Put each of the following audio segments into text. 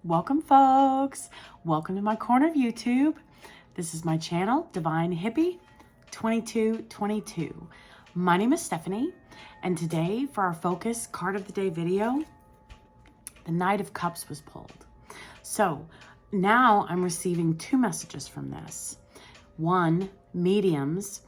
Welcome, folks. Welcome to my corner of YouTube. This is my channel, Divine Hippie 2222. My name is Stephanie, and today for our focus card of the day video, the Knight of Cups was pulled. So now I'm receiving two messages from this. One, mediums.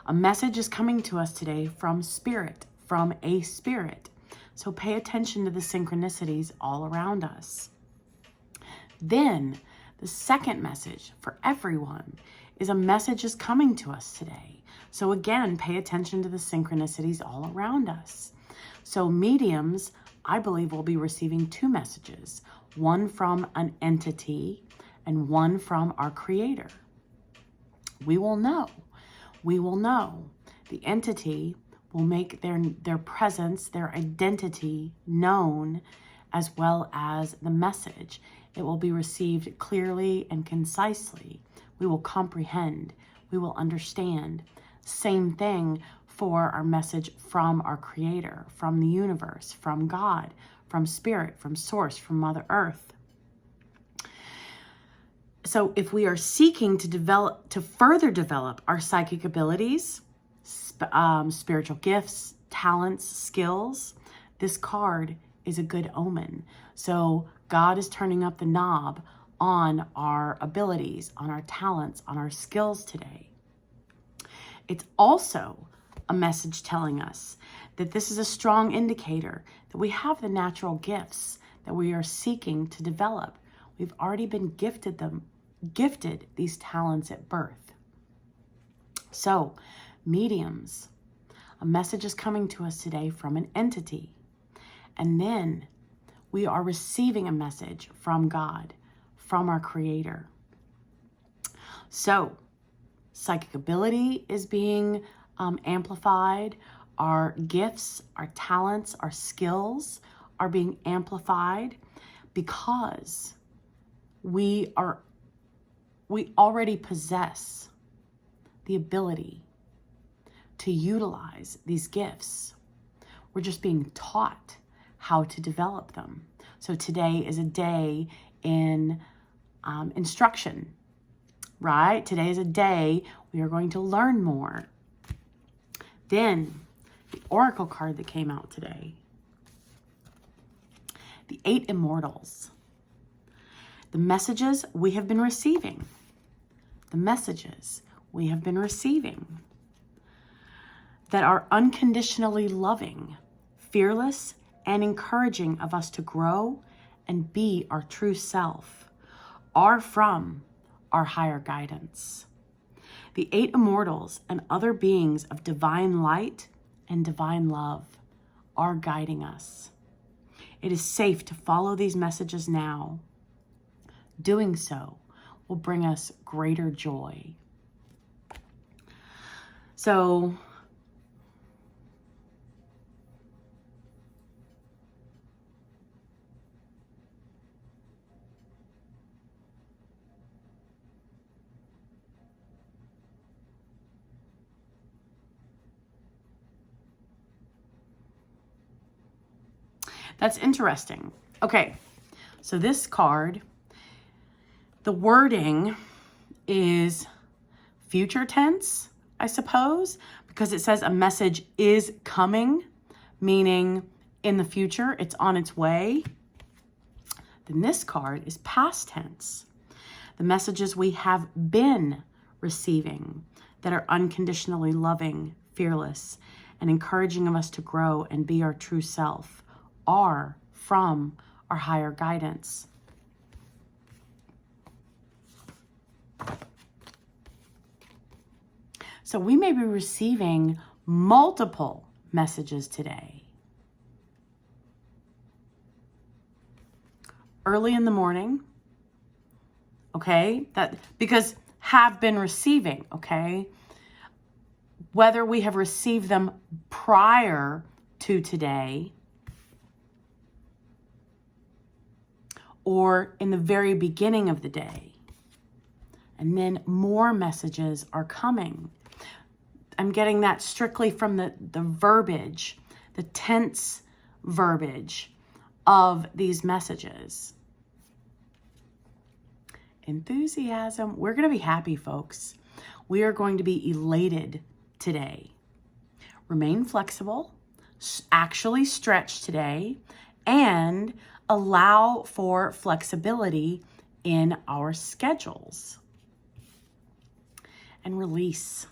A message is coming to us today from spirit, from a spirit. So pay attention to the synchronicities all around us. Then the second message for everyone is a message is coming to us today. So again, pay attention to the synchronicities all around us. So mediums, I believe, will be receiving two messages, one from an entity and one from our creator. We will know. We will know. The entity will make their presence, their identity known, as well as the message. It will be received clearly and concisely. We will comprehend. We will understand. Same thing for our message from our creator, from the universe, from God, from spirit, from source, from Mother Earth. So if we are seeking to further develop our psychic abilities, spiritual gifts, talents, skills, this card is a good omen. So God is turning up the knob on our abilities, on our talents, on our skills today. It's also a message telling us that this is a strong indicator that we have the natural gifts that we are seeking to develop. We've already been gifted these talents at birth. So, mediums, a message is coming to us today from an entity. And then we are receiving a message from God, from our creator. So, psychic ability is being amplified. Our gifts, our talents, our skills are being amplified because we already possess the ability to utilize these gifts. We're just being taught how to develop them. So today is a day in instruction, right? Today is a day we are going to learn more. Then the Oracle card that came out today, the 8 Immortals. The messages we have been receiving. The messages we have been receiving that are unconditionally loving, fearless, and encouraging of us to grow and be our true self are from our higher guidance. The 8 Immortals and other beings of divine light and divine love are guiding us. It is safe to follow these messages now. Doing so will bring us greater joy. So, that's interesting. Okay, so this card, the wording is future tense, I suppose, because it says a message is coming, meaning in the future, it's on its way. Then this card is past tense. The messages we have been receiving that are unconditionally loving, fearless, and encouraging of us to grow and be our true self are from our higher guidance. So we may be receiving multiple messages today. Early in the morning, okay? Because have been receiving, okay? Whether we have received them prior to today or in the very beginning of the day. And then more messages are coming. I'm getting that strictly from the verbiage, the tense verbiage of these messages. enthusiasm. We're going to be happy, folks. We are going to be elated today. Remain flexible, actually stretch today, and allow for flexibility in our schedules. And release.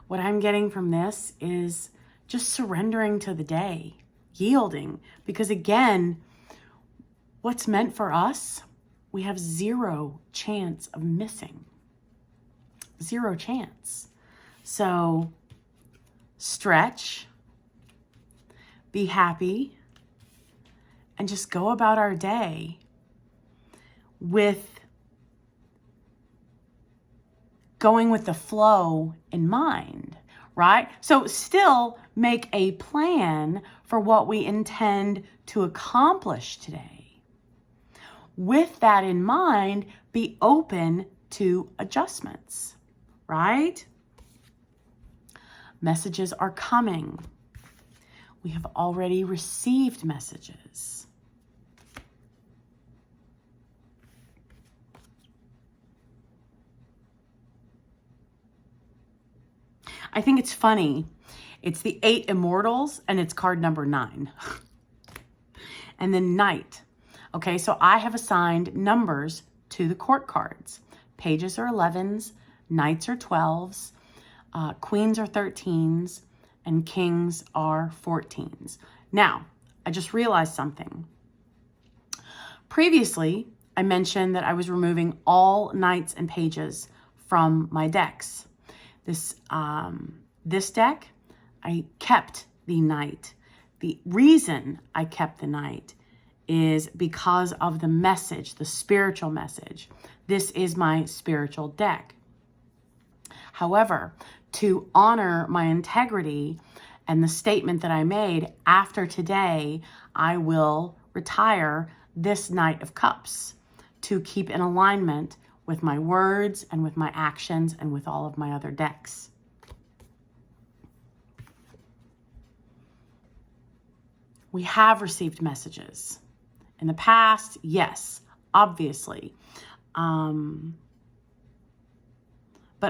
What I'm getting from this is just surrendering to the day, yielding, because again, what's meant for us, we have zero chance of missing. Zero chance. So stretch, be happy, and just go about our day with going with the flow in mind, right? So still make a plan for what we intend to accomplish today. With that in mind, be open to adjustments, right? Messages are coming. We have already received messages. I think it's funny. It's the 8 Immortals and it's card number 9. And then Knight. Okay, so I have assigned numbers to the court cards. Pages are 11s, Knights are 12s, Queens are 13s, and Kings are 14s. Now, I just realized something. Previously, I mentioned that I was removing all Knights and Pages from my decks. This deck, I kept the Knight. The reason I kept the Knight is because of the message, the spiritual message. This is my spiritual deck. However, to honor my integrity and the statement that I made, after today, I will retire this Knight of Cups to keep in alignment with my words and with my actions and with all of my other decks. We have received messages. In the past, yes, obviously. But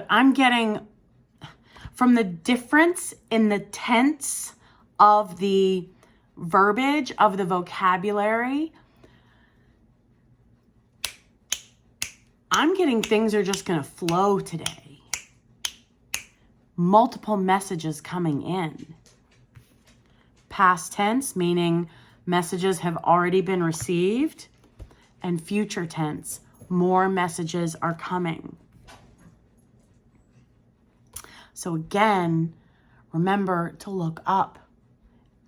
I'm getting, from the difference in the tense of the verbiage, of the vocabulary, I'm getting things are just going to flow today. Multiple messages coming in. Past tense, meaning messages have already been received. And future tense, more messages are coming. So again, remember to look up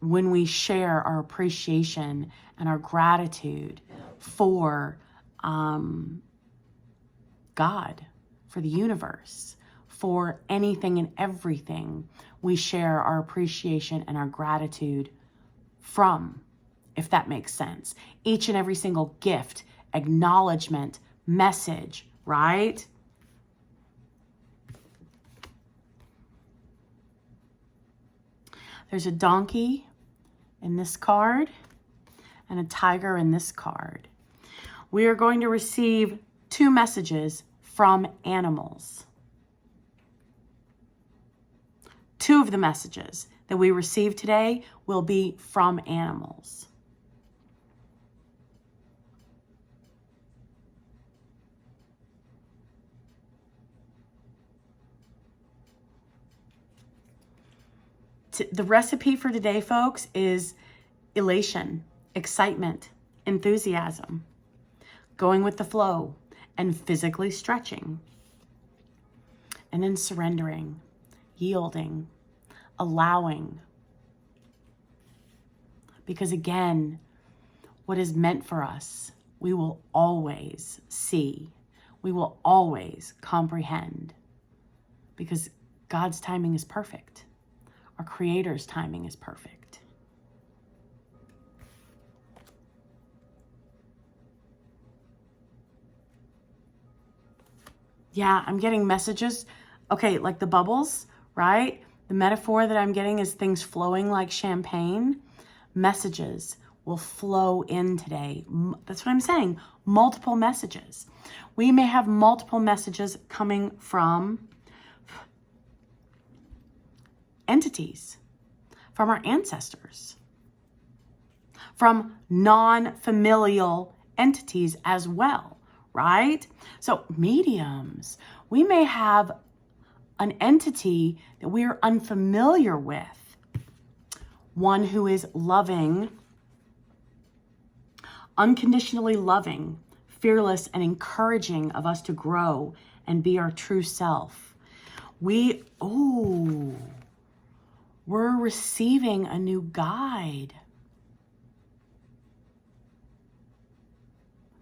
when we share our appreciation and our gratitude for God, for the universe, for anything and everything we share our appreciation and our gratitude from, if that makes sense. Each and every single gift, acknowledgement, message, right? There's a donkey in this card and a tiger in this card. We are going to receive 2 messages from animals. 2 of the messages that we receive today will be from animals. The recipe for today, folks, is elation, excitement, enthusiasm, going with the flow, and physically stretching. And then surrendering, yielding, allowing. Because again, what is meant for us, we will always see. We will always comprehend. Because God's timing is perfect. Our Creator's timing is perfect. Yeah, I'm getting messages. Okay, like the bubbles, right? The metaphor that I'm getting is things flowing like champagne. Messages will flow in today. That's what I'm saying. Multiple messages. We may have multiple messages coming from entities, from our ancestors, from non-familial entities as well, right? So mediums, we may have an entity that we are unfamiliar with, one who is loving, unconditionally loving, fearless, and encouraging of us to grow and be our true self. We're receiving a new guide.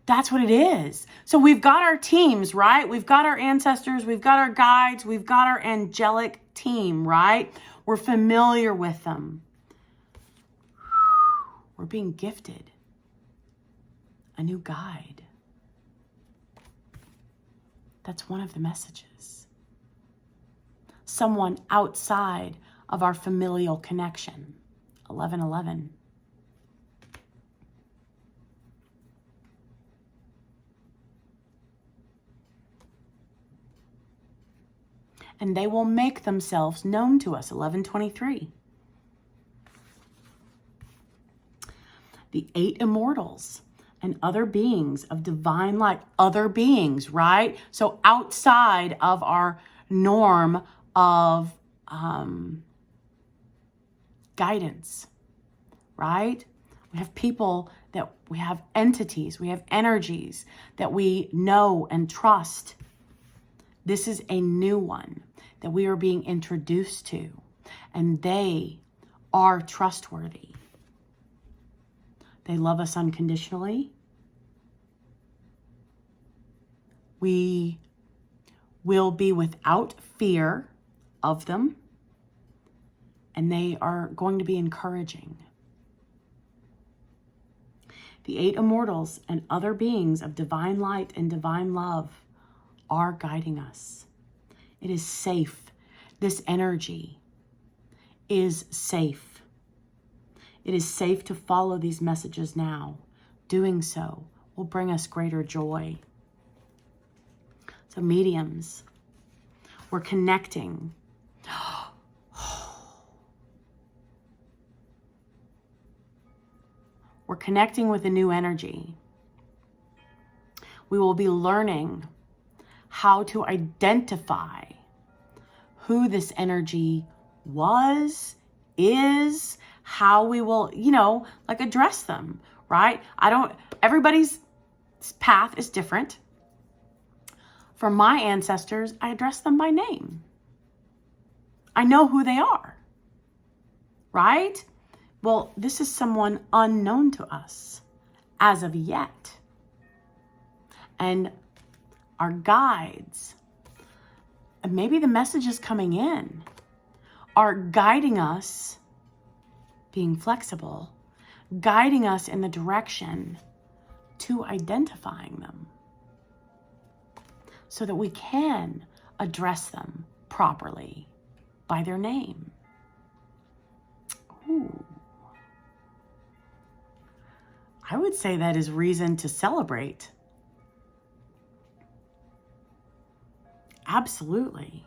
That's what it is. So we've got our teams, right? We've got our ancestors, we've got our guides, we've got our angelic team, right? We're familiar with them. We're being gifted a new guide. That's one of the messages. Someone outside of our familial connection. 1111. And they will make themselves known to us. 1123. The 8 immortals and other beings of divine light. Other beings, right? So outside of our norm of guidance, right? We have people that we have entities, we have energies that we know and trust. This is a new one that we are being introduced to, and they are trustworthy. They love us unconditionally. We will be without fear of them, and they are going to be encouraging. The 8 immortals and other beings of divine light and divine love are guiding us. It is safe. This energy is safe. It is safe to follow these messages now. Doing so will bring us greater joy. So mediums, we're connecting. We're connecting with a new energy. We will be learning how to identify who this energy was, is, how we will, like address them, right? Everybody's path is different. For my ancestors, I address them by name. I know who they are, right? Well, this is someone unknown to us as of yet. And our guides, and maybe the messages coming in, are guiding us, being flexible, guiding us in the direction to identifying them so that we can address them properly by their name. Ooh. I would say that is reason to celebrate. Absolutely.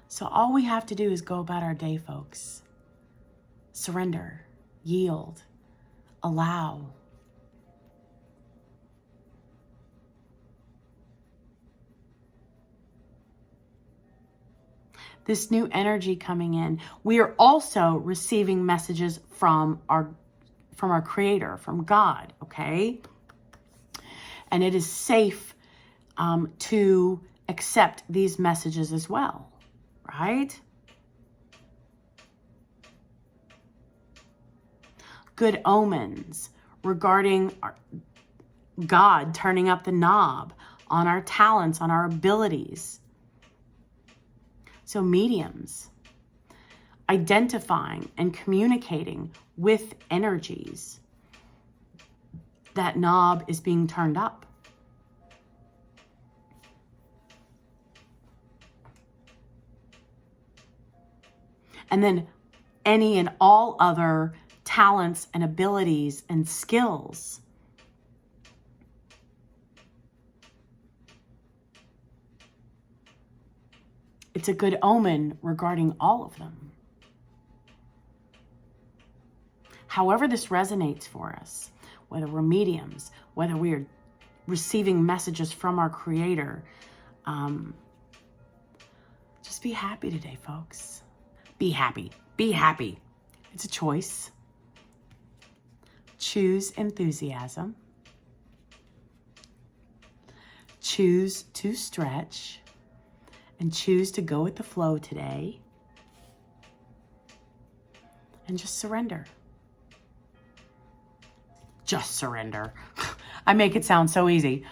So all we have to do is go about our day, folks. Surrender, yield, allow. This new energy coming in. We are also receiving messages from our Creator, from God, okay? And it is safe to accept these messages as well, right? Good omens regarding God turning up the knob on our talents, on our abilities. So mediums, identifying and communicating with energies. That knob is being turned up. And then any and all other talents and abilities and skills. It's a good omen regarding all of them. However this resonates for us, whether we're mediums, whether we are receiving messages from our Creator, just be happy today, folks. Be happy. Be happy. It's a choice. Choose enthusiasm. Choose to stretch. And choose to go with the flow today. And just surrender. Just surrender. I make it sound so easy.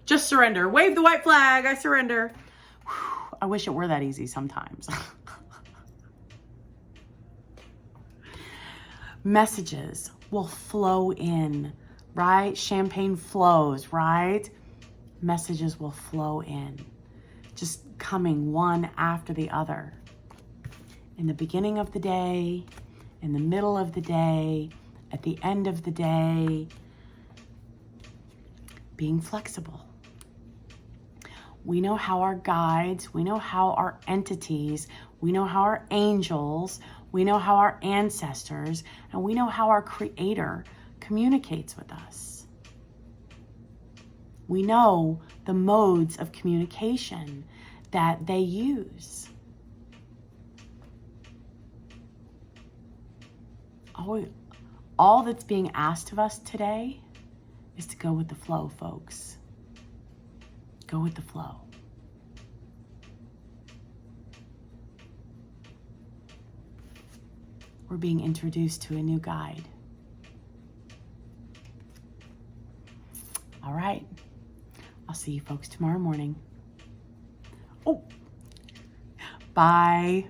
Just surrender. Wave the white flag. I surrender. Whew, I wish it were that easy sometimes. Messages will flow in, right? Champagne flows, right? Messages will flow in. Just coming one after the other. In the beginning of the day, in the middle of the day, at the end of the day. Being flexible. We know how our guides, we know how our entities, we know how our angels, we know how our ancestors, and we know how our Creator communicates with us. We know the modes of communication that they use. All that's being asked of us today is to go with the flow, folks. Go with the flow. We're being introduced to a new guide. All right. I'll see you folks tomorrow morning. Oh, bye.